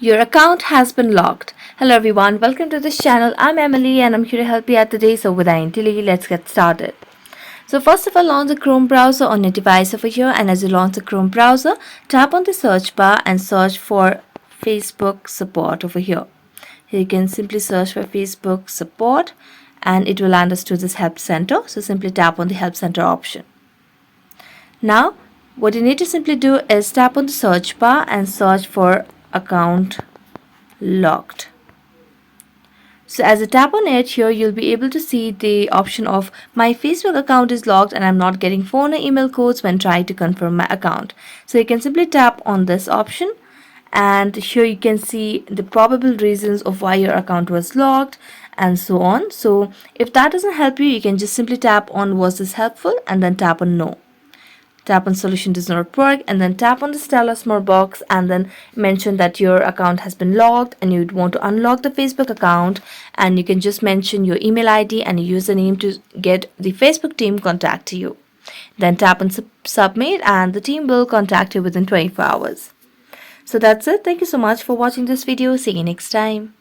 Your account has been locked. Hello everyone, welcome to this channel. I'm Emily and I'm here to help you out today. So without any delay, let's get started. So first of all, launch the Chrome browser on your device over here, and as you launch the Chrome browser, tap on the search bar and search for Facebook support over here. Here you can simply search for Facebook support and it will land us to this help center. So simply tap on the help center option. Now what you need to simply do is tap on the search bar and search for account locked. So as you tap on it here, you'll be able to see the option of my Facebook account is locked and I'm not getting phone or email codes when trying to confirm my account. So you can simply tap on this option and here you can see the probable reasons of why your account was locked and so on. So if that doesn't help you, you can just simply tap on was this helpful and then tap on no. Tap on solution does not work and then tap on the tell us more box and then mention that your account has been locked and you'd want to unlock the Facebook account, and you can just mention your email ID and your username to get the Facebook team contact you. Then tap on submit and the team will contact you within 24 hours. So that's it. Thank you so much for watching this video. See you next time.